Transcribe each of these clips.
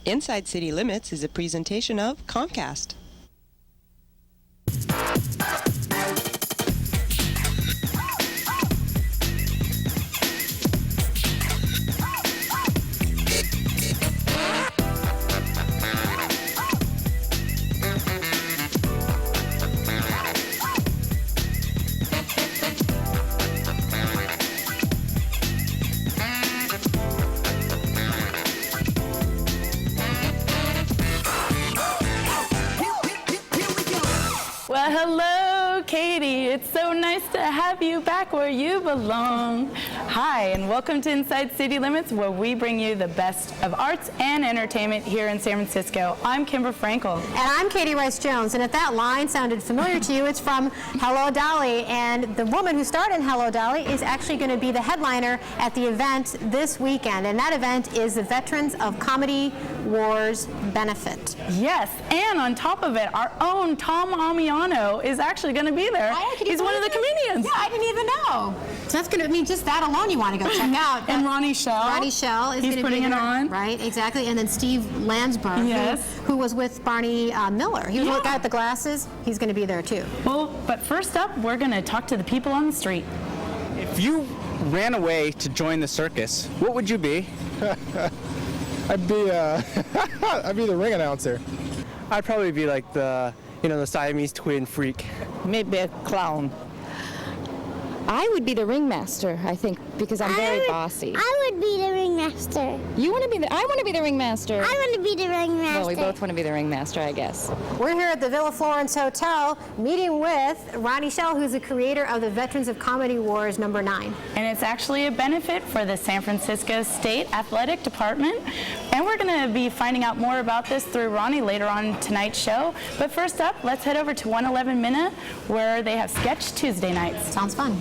Inside City Limits is a presentation of Comcast. Well, hello, Katie. It's so nice to have you back where you belong. Hi, and welcome to Inside City Limits, where we bring you the best of arts and entertainment here in San Francisco. I'm Kimber Frankel. And I'm Katie Rice-Jones. And if that line sounded familiar to you, it's from Hello Dolly. And the woman who starred in Hello Dolly is actually going to be the headliner at the event this weekend. And that event is the Veterans of Comedy Wars Benefit. Yes, and on top of it, our own Tom Amiano is actually going to be there. He's one of the comedians. Yeah, I didn't even know. So that's going to mean just that alone you want to go check out. And Ronnie Schell. Ronnie Schell is going to be putting it on. Right, exactly. And then Steve Landsberg, yes, who was with Barney Miller. He was the guy with the glasses. He's going to be there too. Well, but first up, we're going to talk to the people on the street. If you ran away to join the circus, what would you be? I'd be the ring announcer. I'd probably be like the Siamese twin freak. Maybe a clown. I would be the ringmaster, I think, because I'm very bossy. I would be the ringmaster. You want to be the? I want to be the ringmaster. I want to be the ringmaster. Well, we both want to be the ringmaster, I guess. We're here at the Villa Florence Hotel meeting with Ronnie Schell, who's the creator of the Veterans of Comedy Wars #9. And it's actually a benefit for the San Francisco State Athletic Department. And we're going to be finding out more about this through Ronnie later on tonight's show. But first up, let's head over to 111 Minna, where they have Sketch Tuesday nights. Sounds fun.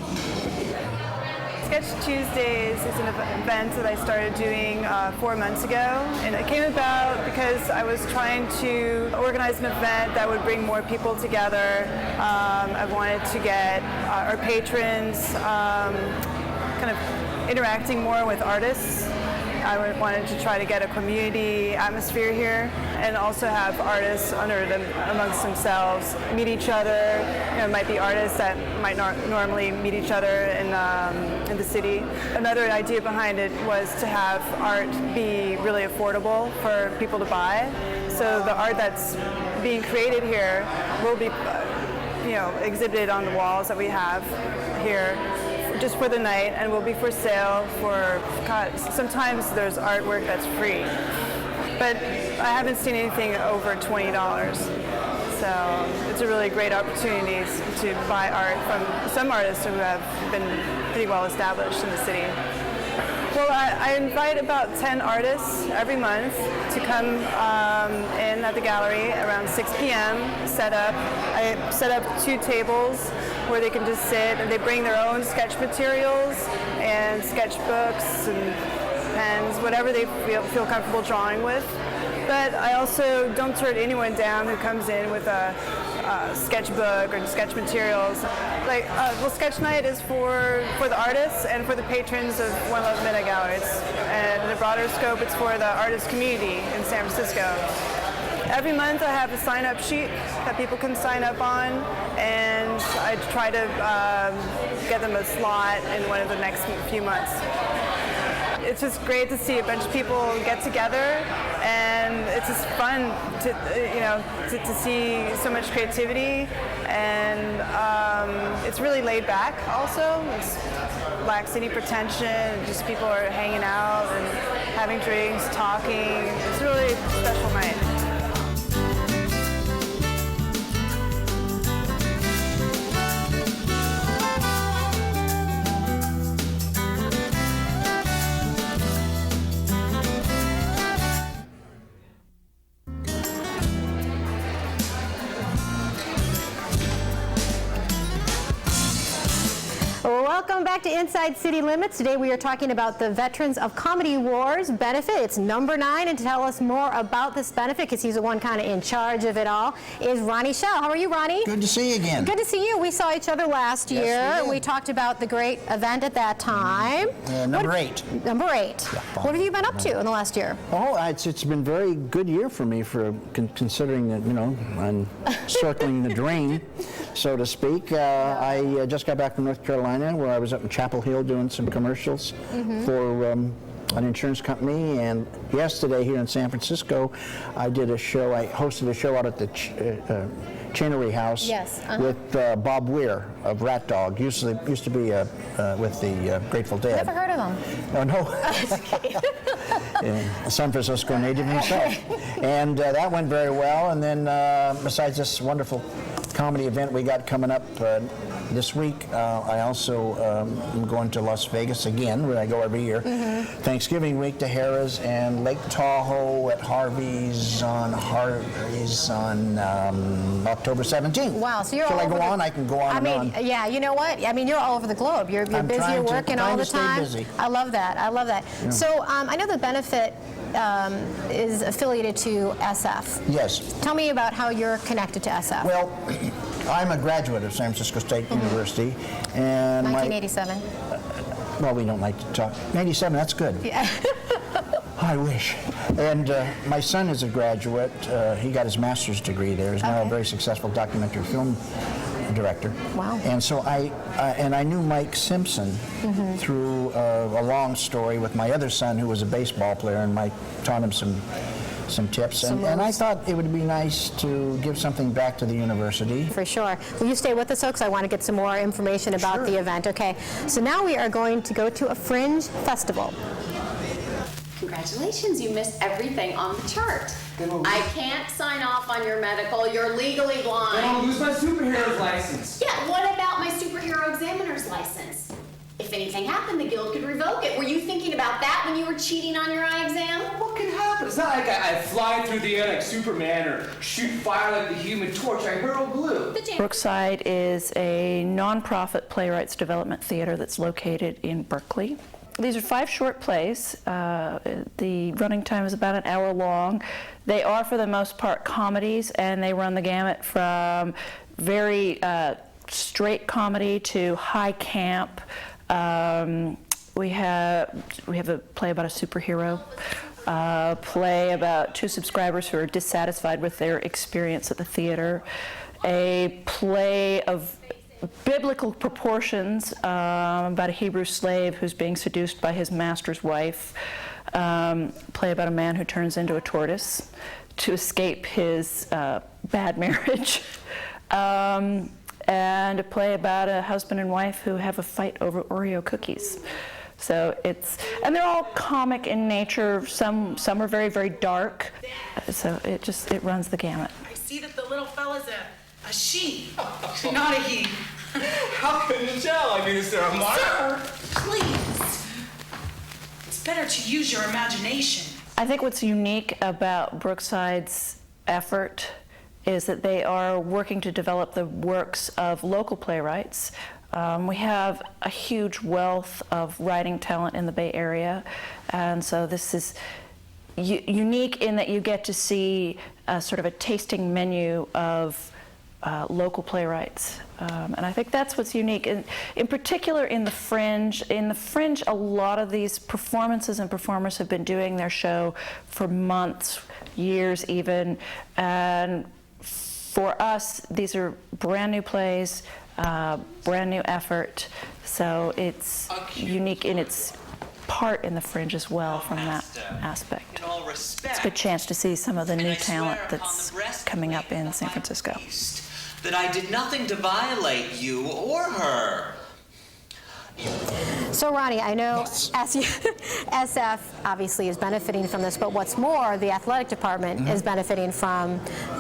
Sketch Tuesdays is an event that I started doing 4 months ago, and it came about because I was trying to organize an event that would bring more people together. I wanted to get our patrons kind of interacting more with artists. I wanted to try to get a community atmosphere here and also have artists amongst themselves meet each other. It might be artists that might not normally meet each other in the city. Another idea behind it was to have art be really affordable for people to buy. So the art that's being created here will be exhibited on the walls that we have here just for the night, and will be for sale for, sometimes there's artwork that's free, but I haven't seen anything over $20. So it's a really great opportunity to buy art from some artists who have been pretty well established in the city. Well, I invite about 10 artists every month to come in at the gallery around 6 p.m. I set up 2 tables where they can just sit, and they bring their own sketch materials and sketchbooks and pens, whatever they feel comfortable drawing with. But I also don't turn anyone down who comes in with a sketchbook or sketch materials. Sketch night is for the artists and for the patrons of 111 Minna Gallery. And in a broader scope, it's for the artist community in San Francisco. Every month I have a sign-up sheet that people can sign up on, and I try to get them a slot in one of the next few months. It's just great to see a bunch of people get together, and it's just fun to see so much creativity, and it's really laid back also. It lacks any pretension, just people are hanging out and having drinks, talking. It's really a special night. Welcome back to Inside City Limits. Today we are talking about the Veterans of Comedy Wars benefit. It's number 9, and to tell us more about this benefit, because he's the one kind of in charge of it all, is Ronnie Schell. How are you, Ronnie? Good to see you again. Good to see you. We saw each other last year. We did. We talked about the great event at that time. Number 8. Number 8. Yeah, what have you been up to in the last year? Oh, it's been a very good year for me, for considering that, you know, I'm circling the drain, so to speak. I just got back from North Carolina, where I was up in Chapel Hill doing some commercials for an insurance company, and yesterday here in San Francisco I did a show. I hosted a show out at the Chainery House with Bob Weir of Rat Dog. Used to be with the Grateful Dead. Never heard of them. Oh, no. A San Francisco native himself. And that went very well. And then besides this wonderful comedy event we got coming up this week, I also am going to Las Vegas again, where I go every year. Thanksgiving week to Harrah's and Lake Tahoe at Harvey's on October 17th. Wow, so you're Shall all I go over on? I can go on and on. Yeah, you know what? I mean, you're all over the globe. You're busy, you're working all the time. Busy. I love that. I love that. Yeah. So I know the benefit is affiliated to SF. Yes. Tell me about how you're connected to SF. Well, I'm a graduate of San Francisco State University, and 1987. Well, we don't like to talk. 97, that's good. Yeah. I wish. And my son is a graduate. He got his master's degree there. He's now a very successful documentary film director. Wow. And so I knew Mike Simpson through a long story with my other son, who was a baseball player, and Mike taught him some tips. And I thought it would be nice to give something back to the university. For sure. Will you stay with us, folks? I want to get some more information about the event. Okay. So now we are going to go to a Fringe festival. Congratulations, you missed everything on the chart. I can't sign off on your medical. You're legally blind. Then I'll lose my superhero's license. Yeah, what about my superhero examiner's license? If anything happened, the guild could revoke it. Were you thinking about that when you were cheating on your eye exam? What could happen? It's not like I fly through the air like Superman or shoot fire like the Human Torch. I hurl glue. Brookside is a nonprofit playwrights development theater that's located in Berkeley. These are 5 short plays. The running time is about an hour long. They are, for the most part, comedies, and they run the gamut from very straight comedy to high camp. We have a play about a superhero, play about 2 subscribers who are dissatisfied with their experience at the theater, a play of biblical proportions about a Hebrew slave who's being seduced by his master's wife, play about a man who turns into a tortoise to escape his bad marriage, and a play about a husband and wife who have a fight over Oreo cookies. So and they're all comic in nature. Some are very, very dark. So it runs the gamut. I see that the little fella's a she, not a he. How can you tell? I mean, is there a mark? Sir, please. It's better to use your imagination. I think what's unique about Brookside's effort is that they are working to develop the works of local playwrights. We have a huge wealth of writing talent in the Bay Area, and so this is unique in that you get to see sort of a tasting menu of local playwrights. And I think that's what's unique. In particular in the Fringe. In the Fringe, a lot of these performances and performers have been doing their show for months, years even. And for us, these are brand new plays, brand new effort. So it's unique in its part in the Fringe as well from that aspect. It's a good chance to see some of the new talent that's coming up in San Francisco. That I did nothing to violate you or her. So Ronnie, I know SF obviously is benefiting from this, but what's more, the athletic department is benefiting from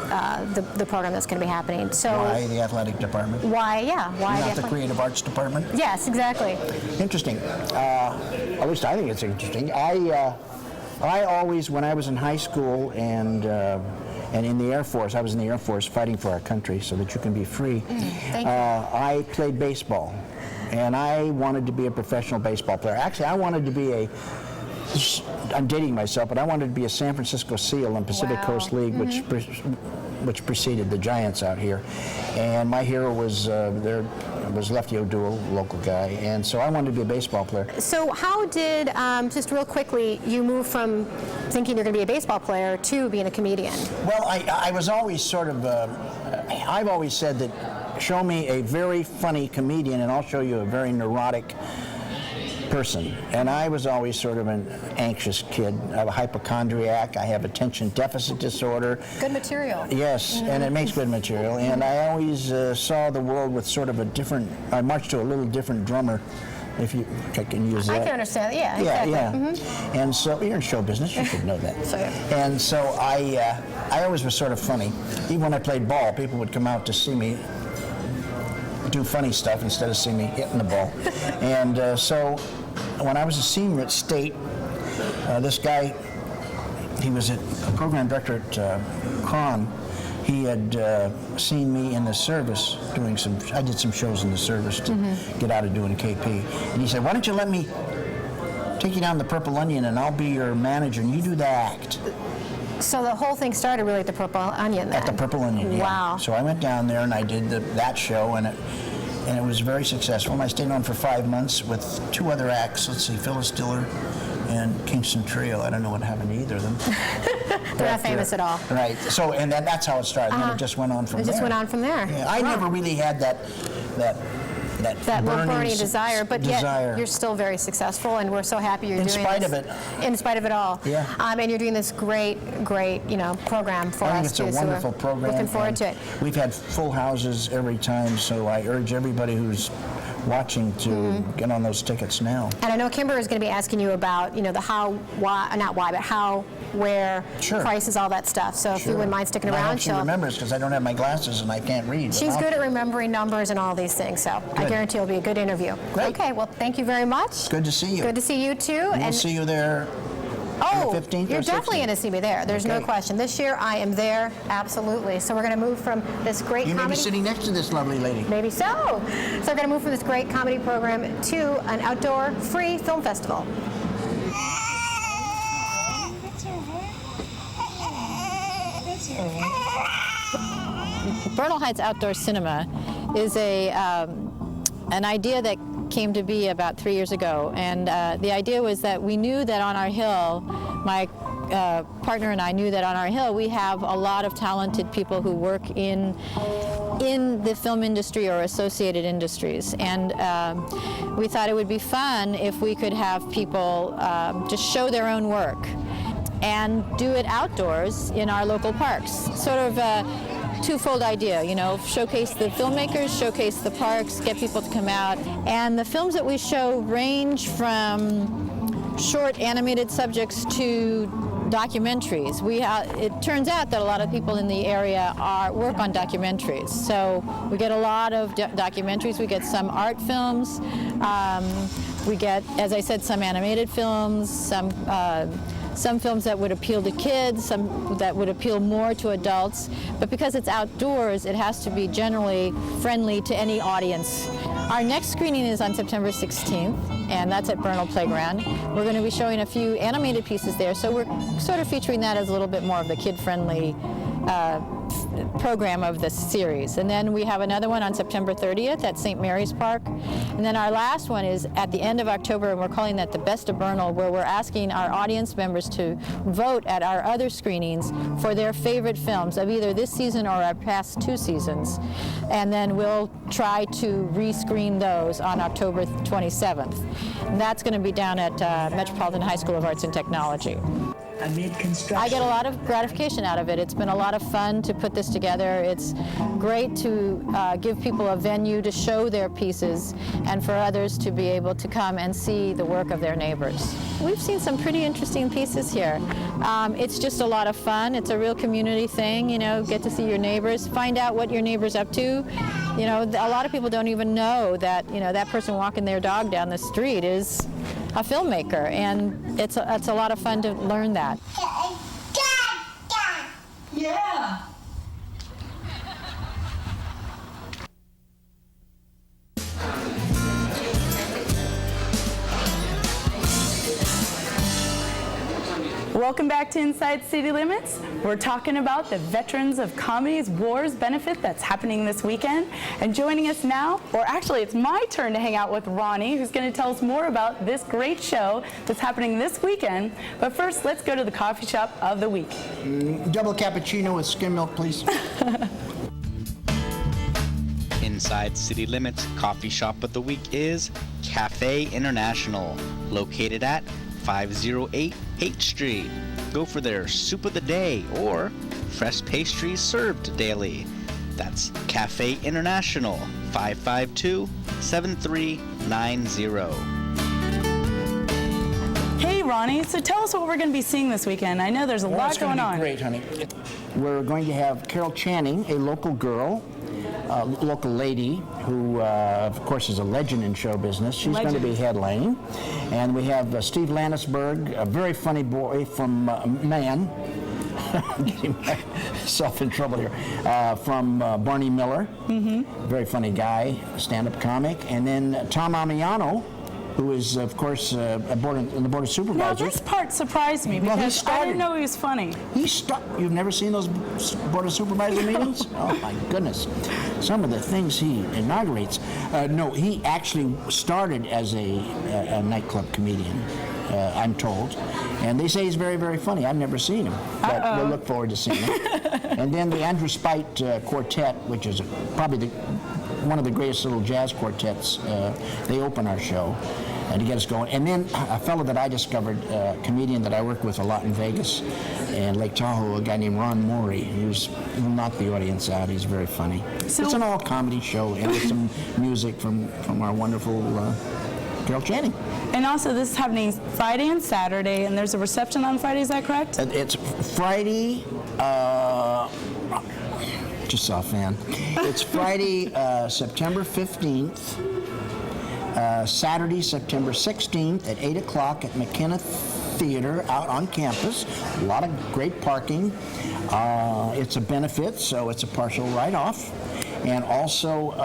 the program that's going to be happening. So why the athletic department? Why, why not the creative arts department? Yes, exactly. Interesting. At least I think it's interesting. I always, when I was in high school and in the Air Force, I was in the Air Force fighting for our country so that you can be free. I played baseball. and I wanted to be a professional baseball player. Actually, I wanted to be I'm dating myself, but I wanted to be a San Francisco Seal in Pacific Coast League, which preceded the Giants out here. And my hero was Lefty O'Doul, local guy, and so I wanted to be a baseball player. So how did, just real quickly, you move from thinking you're going to be a baseball player to being a comedian? Well, I was always sort of, I've always said that show me a very funny comedian and I'll show you a very neurotic person. And I was always sort of an anxious kid. I'm a hypochondriac. I have attention deficit disorder. Good material. Yes, and it makes good material. And I always saw the world with sort of a different, I marched to a little different drummer, if I can use that. I can understand, yeah, exactly. Yeah. And so, you're in show business, you should know that. And so I always was sort of funny. Even when I played ball, people would come out to see me do funny stuff instead of seeing me hitting the ball. And so when I was a senior at State, this guy, he was a program director at Cron. He had seen me in the service doing I did some shows in the service to get out of doing KP. And he said, why don't you let me take you down the Purple Onion and I'll be your manager and you do the act. So the whole thing started really at the Purple Onion then? At the Purple Onion, yeah. Wow. So I went down there and I did that show, and it was very successful. And I stayed on for 5 months with 2 other acts. Let's see, Phyllis Diller and Kingston Trio. I don't know what happened to either of them. They're not famous at all. Right. So, and that's how it started. And then it just went on from there. It just went on from there. Yeah, I never really had that little burning desire, but yet you're still very successful, and we're so happy you're doing this. In spite of it. In spite of it all. Yeah. And you're doing this great, program for us. I think it's a wonderful program. Looking forward to it. We've had full houses every time, so I urge everybody who's watching to get on those tickets now. And I know Kimber is going to be asking you about, the how, why, not why, but how, where, prices, all that stuff. So if you wouldn't mind sticking around, she remembers because I don't have my glasses and I can't read. She's good at remembering numbers and all these things, so I guarantee it'll be a good interview. Great. Okay, well, thank you very much. Good to see you. Good to see you too. And we'll see you there. Oh, 15th you're or definitely 16th? going to see me there. There's no question. This year I am there, absolutely. So we're going to move from this great You comedy. may be sitting next to this lovely lady. Maybe so. So we're going to move from this great comedy program to an outdoor free film festival. Bernal Heights Outdoor Cinema is an idea that came to be about 3 years ago, and the idea was that we knew that on our hill, my partner and I knew that on our hill we have a lot of talented people who work in the film industry or associated industries, and we thought it would be fun if we could have people just show their own work and do it outdoors in our local parks. Sort of twofold idea, showcase the filmmakers, showcase the parks, get people to come out. And the films that we show range from short animated subjects to documentaries. It turns out that a lot of people in the area work on documentaries. So we get a lot of documentaries, we get some art films, we get, as I said, some animated films, some films that would appeal to kids, some that would appeal more to adults. But because it's outdoors, it has to be generally friendly to any audience. Our next screening is on September 16th, and that's at Bernal Playground. We're going to be showing a few animated pieces there, so we're sort of featuring that as a little bit more of the kid-friendly program of this series. And then we have another one on September 30th at St. Mary's Park. And then our last one is at the end of October, and we're calling that the Best of Bernal, where we're asking our audience members to vote at our other screenings for their favorite films of either this season or our past 2 seasons. And then we'll try to rescreen those on October 27th. And that's going to be down at Metropolitan High School of Arts and Technology. I get a lot of gratification out of it. It's been a lot of fun to put this together. It's great to give people a venue to show their pieces and for others to be able to come and see the work of their neighbors. We've seen some pretty interesting pieces here. It's just a lot of fun. It's a real community thing, get to see your neighbors, find out what your neighbor's up to. A lot of people don't even know that, that person walking their dog down the street is a filmmaker, and it's a lot of fun to learn that. Yeah. Welcome back to Inside City Limits. We're talking about the Veterans of Comedy's Wars benefit that's happening this weekend. And joining us now, or actually it's my turn to hang out with Ronnie, who's going to tell us more about this great show that's happening this weekend. But first, let's go to the coffee shop of the week. Double cappuccino with skim milk, please. Inside City Limits coffee shop of the week is Cafe International, located at 508 H Street. Go for their soup of the day or fresh pastries served daily. That's Cafe International, 552-7390. Hey Ronnie, so tell us what we're going to be seeing this weekend. I know there's a lot going on. Great, honey. We're going to have Carol Channing, a local girl, local lady who, of course, is a legend in show business. She's going to be headlining. And we have Steve Lannisberg, a very funny boy from Man. I'm getting myself in trouble here. From Barney Miller. Very funny guy, stand-up comic. And then Tom Amiano, who is, of course, in the Board of Supervisors. Now, this part surprised me because I didn't know he was funny. You've never seen those Board of Supervisor meetings? Oh, my goodness. Some of the things he inaugurates. No, he actually started as a nightclub comedian, I'm told. And they say he's very, very funny. I've never seen him, but we'll look forward to seeing him. And then the Andrew Spite Quartet, which is probably one of the greatest little jazz quartets. They open our show to get us going. And then a fellow that I discovered, a comedian that I work with a lot in Vegas and Lake Tahoe, a guy named Ron Morey, who's knocked the audience out. He's very funny. So, it's an all-comedy show and with some music from our wonderful Carol Channing. And also, this is happening Friday and Saturday, and there's a reception on Friday, is that correct? It's Friday, just saw a fan. It's Friday, September 15th, Saturday, September 16th at 8 o'clock at McKenna Theater out on campus. A lot of great parking. It's a benefit, so it's a partial write-off. And also,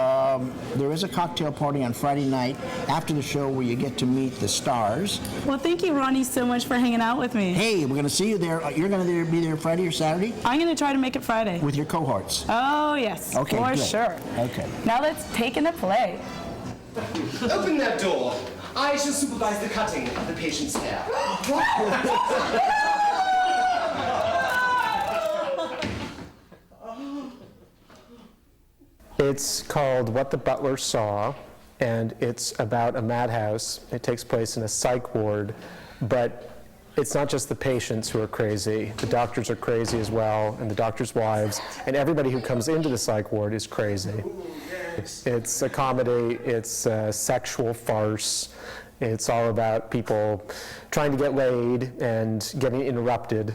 there is a cocktail party on Friday night after the show where you get to meet the stars. Well, thank you, Ronnie, so much for hanging out with me. Hey, we're going to see you there. You're going to be there Friday or Saturday? I'm going to try to make it Friday. With your cohorts? Oh, yes. Okay, for good. sure. Okay. Now let's take in a play. Open that door. I shall supervise the cutting of the patient's hair. It's called What the Butler Saw, and it's about a madhouse. It takes place in a psych ward, but it's not just the patients who are crazy. The doctors are crazy as well, and the doctors' wives, and everybody who comes into the psych ward is crazy. It's a comedy, it's a sexual farce. It's all about people trying to get laid and getting interrupted,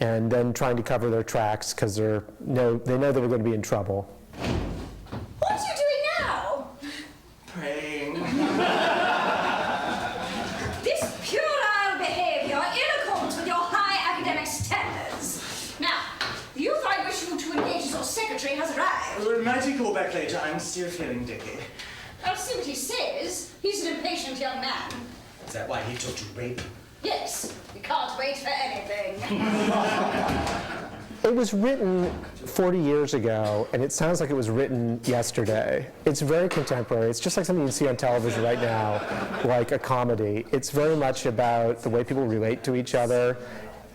and then trying to cover their tracks because they know they were going to be in trouble. What are you doing now? Praying. This puerile behavior in accordance with your high academic standards. Now, the youth I wish you to engage as your secretary has arrived. Well, might you call back later? I'm still feeling dicky. I'll see what he says. He's an impatient young man. Is that why he taught you rape? Yes, he can't wait for anything. It was written 40 years ago, and it sounds like it was written yesterday. It's very contemporary. It's just like something you see on television right now, like a comedy. It's very much about the way people relate to each other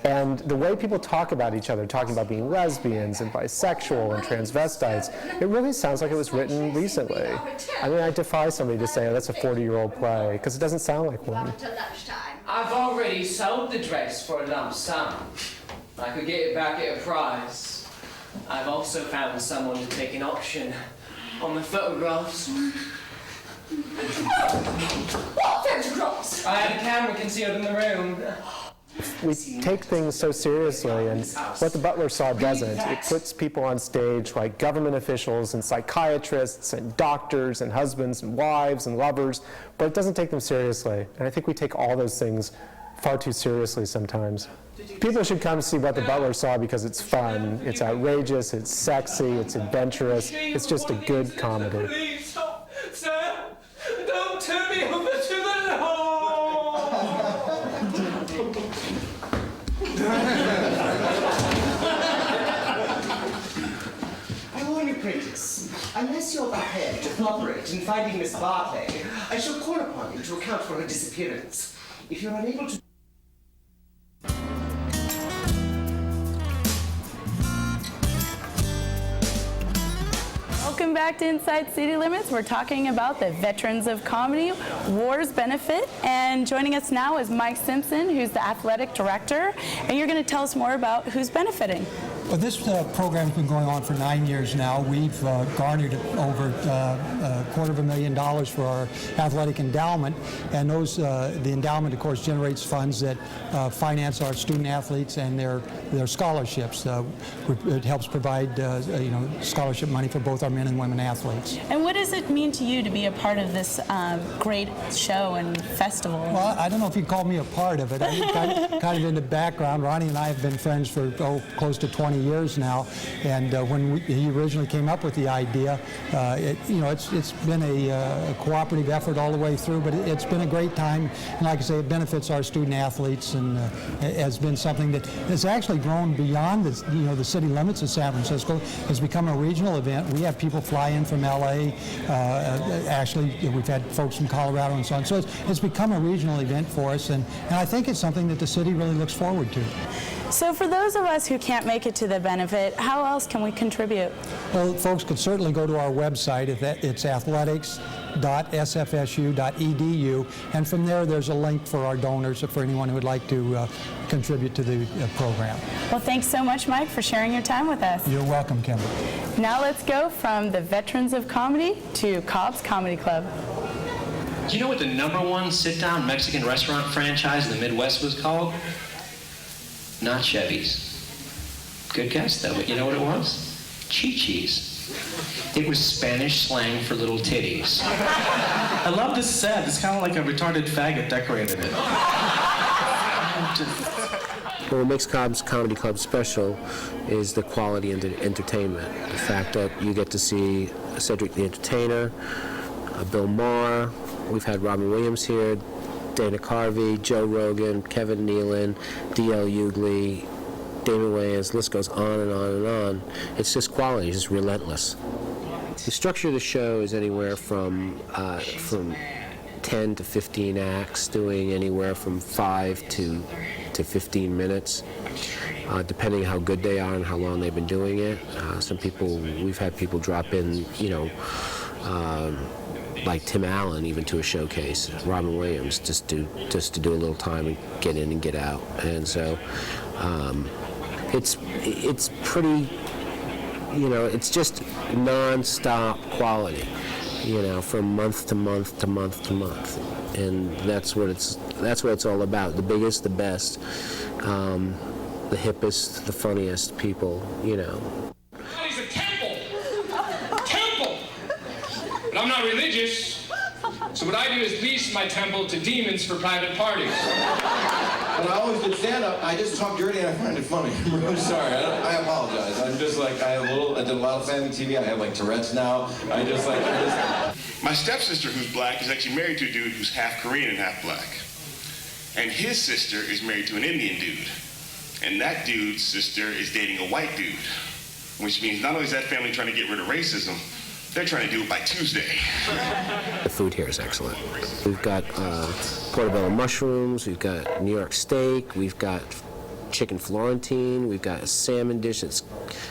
and the way people talk about each other, talking about being lesbians and bisexual and transvestites. It really sounds like it was written recently. I mean, I defy somebody to say, oh, that's a 40-year-old play, because it doesn't sound like one. I've already sold the dress for a lump sum. I could get it back at a price. I've also found someone to take an option on the photographs. What photographs? I had a camera concealed in the room. We take things so seriously, and What the Butler Saw doesn't. It puts people on stage like government officials and psychiatrists and doctors and husbands and wives and lovers, but it doesn't take them seriously. And I think we take all those things far too seriously sometimes. People should come see What the Butler Saw because it's fun, it's outrageous, it's sexy, it's adventurous, it's just a good comedy. Please stop, sir. Don't turn me over to the law. cooperate in finding Miss Barclay, I shall call upon you to account for her disappearance. If you're unable to... Welcome back to Inside City Limits. We're talking about the Veterans of Comedy Wars benefit, and joining us now is Mike Simpson, who's the athletic director, and you're going to tell us more about who's benefiting. Well, this program's been going on for 9 years now. We've garnered over $250,000 for our athletic endowment, and those the endowment, of course, generates funds that finance our student athletes and their scholarships. It helps provide scholarship money for both our men and women athletes. And what does it mean to you to be a part of this great show and festival? Well, I don't know if you'd call me a part of it. I'm kind of in the background. Ronnie and I have been friends for close to 20 years now, and when he originally came up with the idea, it's been a cooperative effort all the way through, but it's been a great time, and like I say, it benefits our student athletes, and has been something that has actually grown beyond the city limits of San Francisco. It's become a regional event. We have people fly in from LA, actually we've had folks from Colorado and so on, so it's become a regional event for us, and I think it's something that the city really looks forward to. So for those of us who can't make it to the benefit, how else can we contribute? Well, folks could certainly go to our website. It's athletics.sfsu.edu, and from there's a link for our donors, for anyone who would like to contribute to the program. Well, thanks so much, Mike, for sharing your time with us. You're welcome, Kimber. Now let's go from the Veterans of Comedy to Cobb's Comedy Club. Do you know what the #1 sit-down Mexican restaurant franchise in the Midwest was called? Not Chevy's. Good guess, though, but you know what it was? Chi-Chi's. It was Spanish slang for little titties. I love this set. It's kind of like a retarded faggot decorated it. What makes Cobb's Comedy Club special is the quality of the entertainment. The fact that you get to see Cedric the Entertainer, Bill Maher, we've had Robin Williams here, Dana Carvey, Joe Rogan, Kevin Nealon, D.L. Hughley, Damon Wayans, the list goes on and on and on. It's just quality, it's just relentless. The structure of the show is anywhere from 10 to 15 acts, doing anywhere from 5 to 15 minutes, depending how good they are and how long they've been doing it. We've had people drop in, like Tim Allen, even to a showcase, Robin Williams, just to do a little time and get in and get out. And so it's pretty, it's just non-stop quality, from month to month to month to month. And that's what it's all about. The biggest, the best, the hippest, the funniest people, It's a temple. But I'm not religious, so what I do is lease my temple to demons for private parties. When I always did stand-up, I just talk dirty and I find it funny. I'm really sorry. I apologize. I'm just like, I did a lot of family TV. I have Tourette's now. My stepsister, who's black, is actually married to a dude who's half Korean and half black. And his sister is married to an Indian dude. And that dude's sister is dating a white dude. Which means not only is that family trying to get rid of racism, they're trying to do it by Tuesday. The food here is excellent. We've got portobello mushrooms, we've got New York steak, we've got chicken Florentine, we've got a salmon dish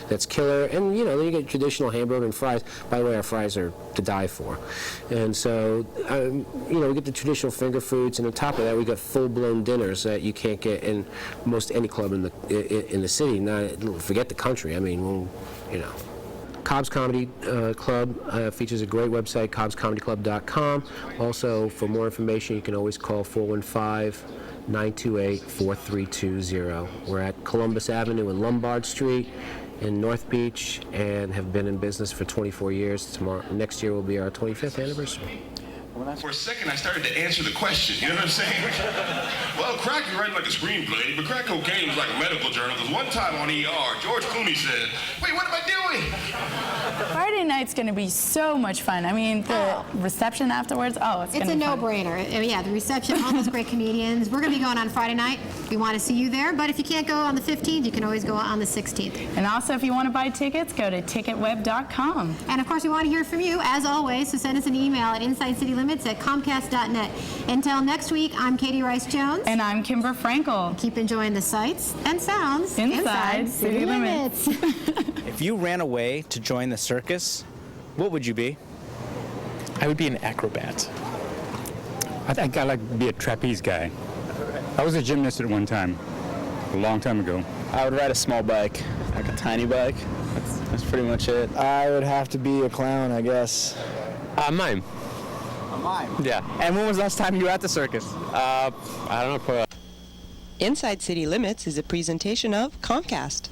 that's killer, and then you get traditional hamburger and fries. By the way, our fries are to die for. And so, we get the traditional finger foods, and on top of that, we got full-blown dinners that you can't get in most any club in the city. Forget the country. Cobb's Comedy Club features a great website, cobbscomedyclub.com. Also, for more information, you can always call 415-928-4320. We're at Columbus Avenue and Lombard Street in North Beach and have been in business for 24 years. Next year will be our 25th anniversary. For a second, I started to answer the question. You know what I'm saying? Well, crack is writing like a screenplay, but crack cocaine is like a medical journal. Because one time on ER, George Clooney said, "Wait, what am I doing?" Friday night's going to be so much fun. I mean, the reception afterwards, it's going to be It's a no-brainer. Yeah, the reception, all those great comedians. We're going to be going on Friday night. We want to see you there. But if you can't go on the 15th, you can always go on the 16th. And also, if you want to buy tickets, go to ticketweb.com. And of course, we want to hear from you, as always, so send us an email at InsideCityLimits@Comcast.net. Until next week, I'm Katie Rice-Jones. And I'm Kimber Frankel. Keep enjoying the sights and sounds inside City Limits. If you ran away to join the circus, what would you be? I would be an acrobat. I think I'd like to be a trapeze guy. I was a gymnast at one time, a long time ago. I would ride a small bike, like a tiny bike. That's pretty much it. I would have to be a clown, I guess. Mime. A mime? Yeah. And when was the last time you were at the circus? I don't know. Inside City Limits is a presentation of Comcast.